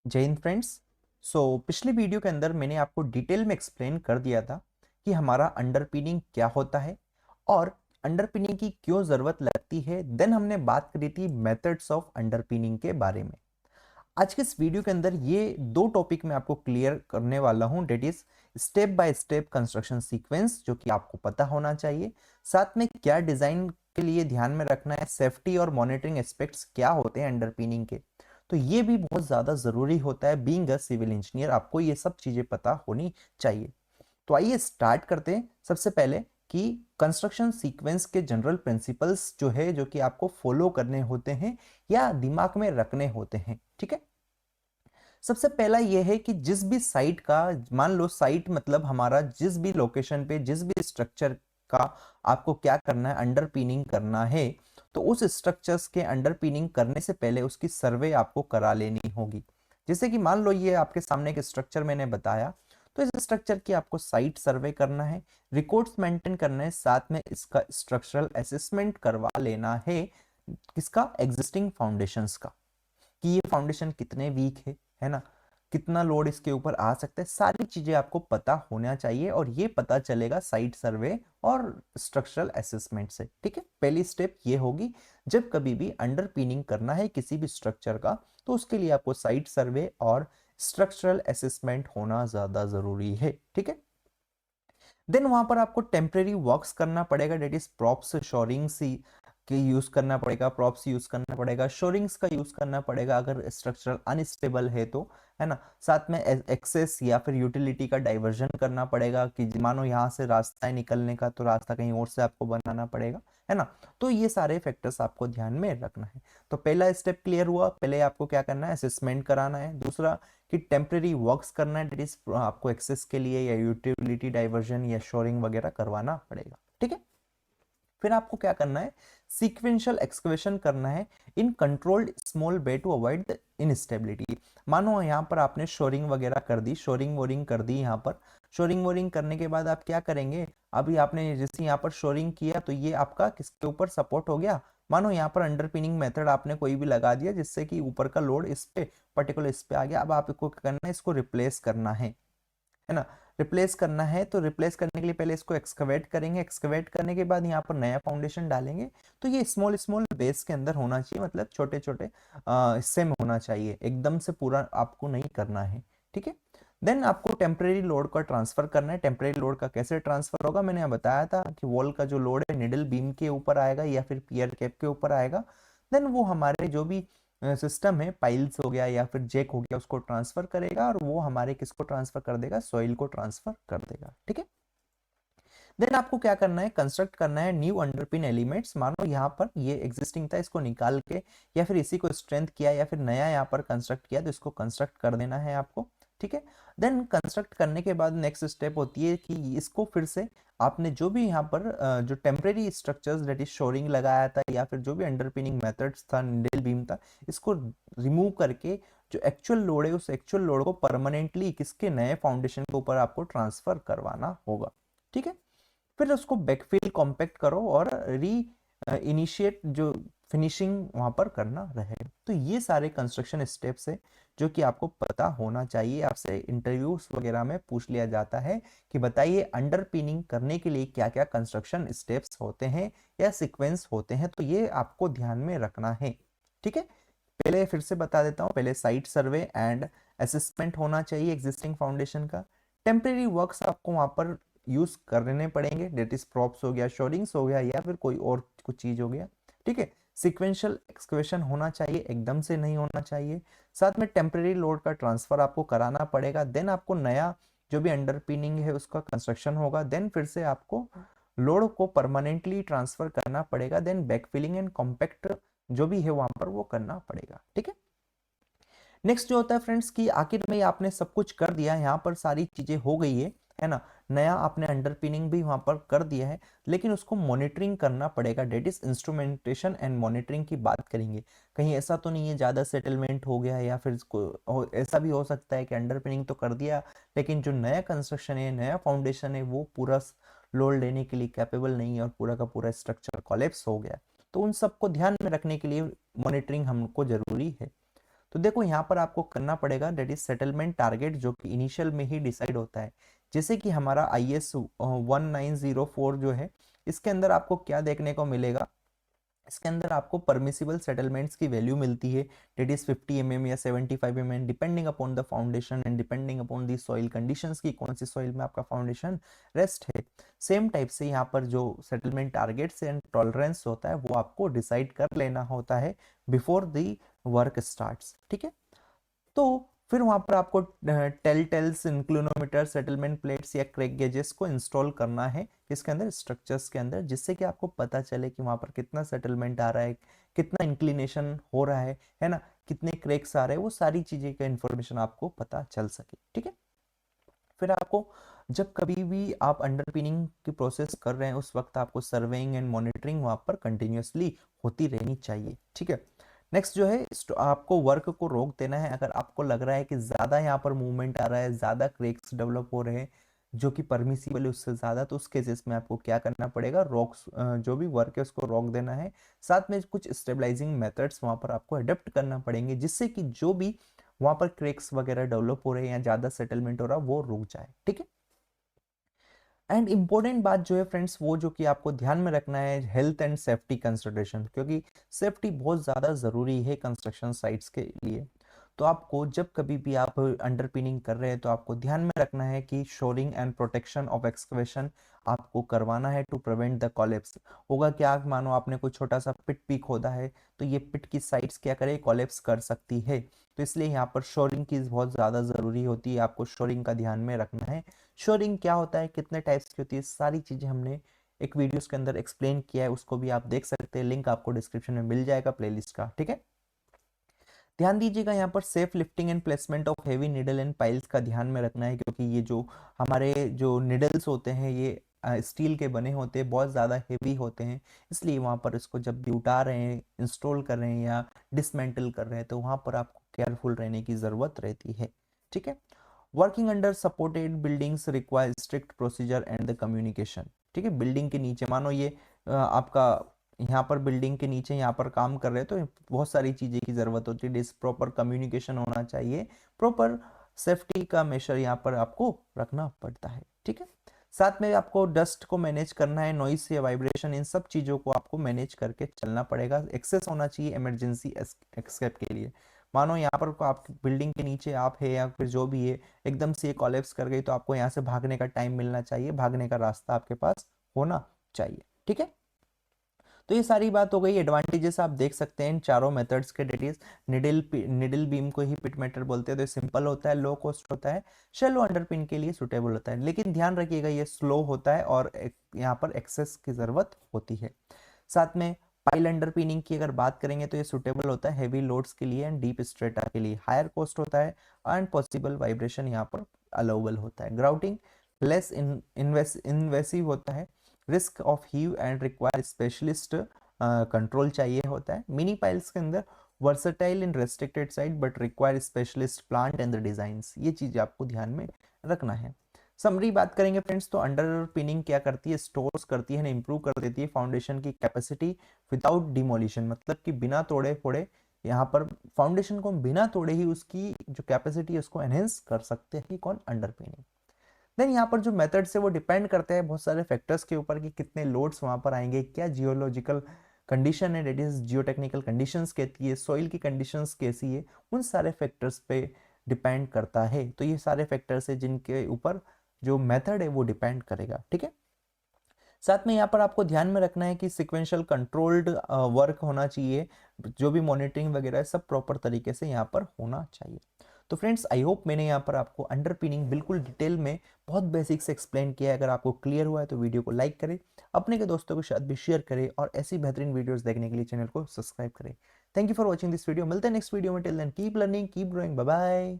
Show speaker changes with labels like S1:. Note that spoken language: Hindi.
S1: जय हिंद फ्रेंड्स। पिछली वीडियो के अंदर मैंने आपको डिटेल में एक्सप्लेन कर दिया था कि हमारा अंडरपिनिंग क्या होता है और अंडरपिनिंग की क्यों ज़रूरत लगती है। देन हमने बात करी थी मेथड्स ऑफ अंडरपिनिंग के बारे में। आज के इस वीडियो के अंदर ये दो टॉपिक मैं आपको क्लियर करने वाला हूं, that is step by step construction sequence, जो कि आपको पता होना चाहिए। साथ में क्या डिजाइन के लिए ध्यान में रखना है, सेफ्टी और मॉनिटरिंग एस्पेक्ट्स क्या होते हैं अंडरपिनिंग के, तो ये भी बहुत ज्यादा जरूरी होता है। बीइंग अ सिविल इंजीनियर आपको ये सब चीजें पता होनी चाहिए। तो आइए स्टार्ट करते हैं। सबसे पहले कि कंस्ट्रक्शन सीक्वेंस के जनरल प्रिंसिपल्स जो है, जो कि आपको फॉलो करने होते हैं या दिमाग में रखने होते हैं। ठीक है, सबसे पहला यह है कि जिस भी साइट का, मान लो साइट मतलब हमारा जिस भी लोकेशन पे जिस भी स्ट्रक्चर का आपको क्या करना है, अंडरपिनिंग करना है, तो उस स्ट्रक्चर्स के अंडरपिनिंग करने से पहले उसकी सर्वे आपको करा लेनी होगी। जैसे कि मान लो ये आपके सामने एक स्ट्रक्चर मैंने बताया, तो इस स्ट्रक्चर की आपको साइट सर्वे करना है, रिकॉर्ड्स मेंटेन करना है, साथ में इसका स्ट्रक्चरल असेसमेंट करवा लेना है। किसका? एग्जिस्टिंग फाउंडेशंस का, कि ये फाउंडेशन कितने वीक है ना, कितना लोड इसके ऊपर आ सकता है, सारी चीजें आपको पता होना चाहिए। और ये पता चलेगा साइट सर्वे और स्ट्रक्चरल असेसमेंट से। ठीक है, पहली स्टेप ये होगी, जब कभी भी अंडरपिनिंग करना है किसी भी स्ट्रक्चर का, तो उसके लिए आपको साइट सर्वे और स्ट्रक्चरल असेसमेंट होना ज्यादा जरूरी है। ठीक है, देन वहां पर आपको टेम्परेरी वर्क्स करना पड़ेगा, डेट इज प्रॉप्स शोरिंग्स के यूज करना पड़ेगा, प्रॉप्स यूज करना पड़ेगा, शोरिंग्स का यूज करना पड़ेगा अगर स्ट्रक्चरल अनस्टेबल है तो, है ना। साथ में एक्सेस या फिर यूटिलिटी का डाइवर्जन करना पड़ेगा, कि मानो यहाँ से रास्ता है निकलने का, तो रास्ता कहीं और से आपको बनाना पड़ेगा, है ना। तो ये सारे फैक्टर्स आपको ध्यान में रखना है। तो पहला स्टेप क्लियर हुआ, पहले आपको क्या करना है, असेसमेंट कराना है। दूसरा कि टेम्परेरी वर्क्स करना है, डेट इज आपको एक्सेस के लिए या यूटिलिटी डाइवर्जन या शोरिंग वगैरह करवाना पड़ेगा। ठीक है, फिर आपको क्या करना है, सीक्वेंशियल एक्सकवेशन करना है in controlled small bay to avoid the instability. मानो यहाँ पर आपने शोरिंग वगैरह कर दी, शोरिंग वोरिंग कर दी, यहाँ पर शोरिंग वोरिंग करने के बाद आप क्या करेंगे, अभी आपने जैसे यहाँ पर शोरिंग किया तो ये आपका किसके ऊपर सपोर्ट हो गया, मानो यहाँ पर अंडरपिनिंग मेथड आपने कोई भी लगा दिया जिससे कि ऊपर का लोड इस पे पर्टिकुलर इस पे आ गया। अब आपको क्या करना है, इसको रिप्लेस करना है ना। रिप्लेस करना है तो रिप्लेस करने के लिए पहले इसको एक्सकवेट करेंगे, एक्सकवेट करने के बाद यहाँ पर नया फाउंडेशन डालेंगे। तो ये स्मॉल स्मॉल बेस के अंदर होना चाहिए, मतलब छोटे छोटे हिस्से में होना चाहिए, एकदम से पूरा आपको नहीं करना है। ठीक है, देन आपको टेम्परेरी लोड का ट्रांसफर करना है। टेम्परेरी लोड का कैसे ट्रांसफर होगा, मैंने बताया था कि वॉल का जो लोड है निडल बीम के ऊपर आएगा या फिर पियर कैप के ऊपर आएगा। देन वो हमारे जो भी सिस्टम है, पाइल्स हो गया या फिर जेक हो गया, उसको ट्रांसफर करेगा, और वो हमारे किसको ट्रांसफर कर देगा, सॉइल को ट्रांसफर कर देगा। ठीक है, देन आपको क्या करना है, कंस्ट्रक्ट करना है न्यू अंडरपिन एलिमेंट्स। मानो यहाँ पर ये एग्जिस्टिंग था, इसको निकाल के या फिर इसी को स्ट्रेंथ किया या फिर नया यहाँ पर कंस्ट्रक्ट किया, तो इसको कंस्ट्रक्ट कर देना है आपको। ठीक है, देन कंस्ट्रक्ट करने के बाद नेक्स्ट स्टेप होती है कि इसको फिर से आपने जो भी यहाँ पर जो temporary structures that is shoring लगाया था या फिर जो भी अंडरपिनिंग मेथड्स था, निडल बीम था, इसको रिमूव करके जो एक्चुअल लोड है उस एक्चुअल लोड को परमानेंटली किसके नए फाउंडेशन के ऊपर आपको ट्रांसफर करवाना होगा। ठीक है, फिर उसको बैकफिल कॉम्पैक्ट करो और री इनिशिएट जो फिनिशिंग वहां पर करना रहे। तो ये सारे कंस्ट्रक्शन स्टेप्स है जो कि आपको पता होना चाहिए। आपसे इंटरव्यूज वगैरह में पूछ लिया जाता है कि बताइए अंडरपिनिंग करने के लिए क्या क्या कंस्ट्रक्शन स्टेप्स होते हैं या सीक्वेंस होते हैं, तो ये आपको ध्यान में रखना है। ठीक है, पहले फिर से बता देता हूँ, पहले साइट सर्वे एंड असेसमेंट होना चाहिए एग्जिस्टिंग फाउंडेशन का। टेम्परेरी वर्क्स आपको वहां पर यूज करने पड़ेंगे, डेट इज प्रॉप्स हो गया, शोरिंग्स हो गया या फिर कोई और कुछ चीज हो गया। ठीक है, सिक्वेंशियल एक्सक्वेशन होना चाहिए, एकदम से नहीं होना चाहिए। साथ में टेम्परेरी लोड का ट्रांसफर आपको कराना पड़ेगा। देन आपको नया जो भी अंडरपिनिंग है उसका कंस्ट्रक्शन होगा। देन फिर से आपको लोड को परमानेंटली ट्रांसफर करना पड़ेगा। देन बैकफिलिंग एंड कॉम्पैक्ट जो भी है वहां पर वो करना पड़ेगा। ठीक है, नेक्स्ट जो होता है फ्रेंड्स कि आखिर में आपने सब कुछ कर दिया, यहाँ पर सारी चीजें हो गई है ना, नया आपने अंडरपिनिंग भी वहां पर कर दिया है, लेकिन उसको मॉनिटरिंग करना पड़ेगा, that is instrumentation and monitoring की बात करेंगे। कहीं ऐसा तो नहीं है ज्यादा सेटलमेंट हो गया या फिर ऐसा भी हो सकता है कि अंडरपिनिंग तो कर दिया लेकिन जो नया कंस्ट्रक्शन है, नया फाउंडेशन है, वो पूरा लोड लेने के लिए कैपेबल नहीं है और पूरा का पूरा स्ट्रक्चर कोलैप्स हो गया। तो उन सबको ध्यान में रखने के लिए मॉनिटरिंग हमको जरूरी है। तो देखो यहाँ पर आपको करना पड़ेगा दैट इज सेटलमेंट टारगेट, जो कि इनिशियल में ही डिसाइड होता है। जैसे कि हमारा IS 1904 जो है, इसके अंदर आपको क्या देखने को मिलेगा, इसके अंदर आपको परमिसिबल सेटलमेंट्स की वैल्यू मिलती है, डेट इज 50 mm या 75 mm, depending upon the foundation and depending upon the soil conditions की कौन सी सॉइल में आपका फाउंडेशन रेस्ट है। सेम टाइप से यहाँ पर जो सेटलमेंट टारगेट्स एंड टॉलरेंस होता है वो आपको डिसाइड कर लेना होता है बिफोर द वर्क स्टार्ट्स, ठीक है। तो फिर वहां पर आपको टेल्स, इंक्लिनोमीटर, सेटलमेंट प्लेट्स या क्रैक गेजेस को इंस्टॉल करना है इसके अंदर, स्ट्रक्चर्स के अंदर, जिससे कि आपको पता चले कि वहां पर कितना सेटलमेंट आ रहा है, कितना इंक्लिनेशन हो रहा है ना, कितने क्रैक्स आ रहे हैं, वो सारी चीजें का इंफॉर्मेशन आपको पता चल सके, ठीक है। फिर आपको जब कभी भी आप अंडरपिनिंग की प्रोसेस कर रहे हैं उस वक्त आपको सर्वेइंग एंड मॉनिटरिंग वहां पर कंटिन्यूअसली होती रहनी चाहिए, ठीक है। नेक्स्ट जो है आपको वर्क को रोक देना है। अगर आपको लग रहा है कि ज्यादा यहाँ पर मूवमेंट आ रहा है, ज्यादा क्रेक्स डेवलप हो रहे हैं जो कि परमिसिबल है उससे ज्यादा, तो उस केसेस में आपको क्या करना पड़ेगा, जो भी वर्क है उसको रोक देना है। साथ में कुछ स्टेबलाइजिंग मेथड्स वहां पर आपको अडेप्ट करना पड़ेंगे, जिससे कि जो भी वहां पर क्रेक्स वगैरह डेवलप हो रहे हैं या ज्यादा सेटलमेंट हो रहा है वो रुक जाए, ठीक है। एंड इंपॉर्टेंट बात जो है फ्रेंड्स, वो जो कि आपको ध्यान में रखना है, हेल्थ एंड सेफ्टी कंसिडरेशन, क्योंकि सेफ्टी बहुत ज़्यादा ज़रूरी है कंस्ट्रक्शन साइट्स के लिए। तो आपको जब कभी भी आप अंडरपिनिंग कर रहे हैं तो आपको ध्यान में रखना है कि shoring and protection of excavation आपको करवाना है टू प्रिवेंट द कॉलेप्स। होगा क्या, मानो आपने कोई छोटा सा पिट भी खोदा है तो ये पिट की साइड्स क्या करे, कॉलेप्स कर सकती है। तो इसलिए यहाँ पर शोरिंग की बहुत ज़्यादा ज़रूरी होती है, आपको शोरिंग का ध्यान में रखना है। शोरिंग क्या होता है, कितने टाइप्स की होती है, सारी चीजें हमने एक वीडियोस के अंदर एक्सप्लेन किया है, उसको भी आप देख सकते हैं, लिंक आपको डिस्क्रिप्शन में मिल जाएगा प्लेलिस्ट का, ठीक है। ध्यान दीजिएगा यहाँ पर safe lifting and placement of heavy needle and piles का ध्यान में रखना है, क्योंकि ये जो हमारे जो निडल्स होते हैं ये स्टील के बने होते हैं, बहुत ज़्यादा हेवी होते हैं, इसलिए वहाँ पर इसको जब भी उठा रहे हैं, इंस्टॉल कर रहे हैं या डिसमेंटल कर रहे हैं तो वहाँ पर आपको केयरफुल रहने की ज़रूरत रहती है, ठीक है। Working under supported buildings require strict procedure and the communication, ठीक है। बिल्डिंग के नीचे मानो ये आपका यहाँ पर बिल्डिंग के नीचे यहाँ पर काम कर रहे हैं तो बहुत सारी चीजें की जरूरत होती है, प्रॉपर कम्युनिकेशन होना चाहिए, प्रॉपर सेफ्टी का मेजर यहाँ पर आपको रखना पड़ता है, ठीक है। साथ में आपको डस्ट को मैनेज करना है, नॉइस या वाइब्रेशन, इन सब चीजों को आपको मैनेज करके चलना पड़ेगा। एक्सेस होना चाहिए इमरजेंसी एस्केप के लिए। मानो यहाँ पर आप बिल्डिंग के नीचे आप है या फिर जो भी है, एकदम से ये कॉलेप्स कर गई तो आपको यहाँ से भागने का टाइम मिलना चाहिए, भागने का रास्ता आपके पास होना चाहिए, ठीक है। तो ये सारी बात हो गई। एडवांटेजेस आप देख सकते हैं इन चारों मेथड्स के, डेट निडल बीम को ही पिट मेथड बोलते हैं, तो सिंपल होता है, लो कॉस्ट होता है, शेलो अंडरपिन के लिए सुटेबल होता है, लेकिन ध्यान रखिएगा ये स्लो होता है और यहाँ पर एक्सेस की जरूरत होती है। साथ में पाइल अंडरपिनिंग की अगर बात करेंगे तो ये सुटेबल होता है हेवी लोड्स के लिए एंड डीप स्ट्रेटा के लिए, हायर कॉस्ट होता है एंड पॉसिबल वाइब्रेशन यहाँ पर अलाउबल होता है। ग्राउटिंग लेस इन्वेसिव होता है, risk of heave and require specialist control चाहिए होता है। मिनी पाइल्स के अंदर versatile in restricted site but require specialist plant and the designs, ये चीज आपको ध्यान में रखना है। समरी बात करेंगे फ्रेंड्स तो अंडर पिनिंग क्या करती है, स्टोर्स करती है ना, इंप्रूव कर देती है फाउंडेशन की कैपेसिटी विदाउट डिमोलिशन, मतलब कि बिना तोड़े फोड़े यहाँ पर फाउंडेशन को बिना तोड़े ही उसकी जो कैपेसिटी है उसको एनहेंस कर सकते हैं, कौन, अंडर पिनिंग। देन यहाँ पर जो मेथड्स है वो डिपेंड करते हैं बहुत सारे फैक्टर्स के ऊपर कि कितने लोड्स वहां पर आएंगे, क्या जियोलॉजिकल कंडीशन है, डेट इज जियोटेक्निकल कंडीशंस कहती है, सॉइल की कंडीशंस कैसी है, उन सारे फैक्टर्स पे डिपेंड करता है। तो ये सारे फैक्टर्स है जिनके ऊपर जो मेथड है वो डिपेंड करेगा, ठीक है। साथ में यहाँ पर आपको ध्यान में रखना है कि सिक्वेंशियल कंट्रोल्ड वर्क होना चाहिए, जो भी मॉनिटरिंग वगैरह है सब प्रॉपर तरीके से यहाँ पर होना चाहिए। तो फ्रेंड्स आई होप मैंने यहाँ पर आपको अंडरपिनिंग बिल्कुल डिटेल में बहुत बेसिक से एक्सप्लेन किया है। अगर आपको क्लियर हुआ है तो वीडियो को लाइक करें, अपने के दोस्तों के साथ भी शेयर करें और ऐसी बेहतरीन वीडियोस देखने के लिए चैनल को सब्सक्राइब करें। Thank you for watching this video, मिलते हैं नेक्स्ट वीडियो में। Till then keep learning, keep growing, bye bye.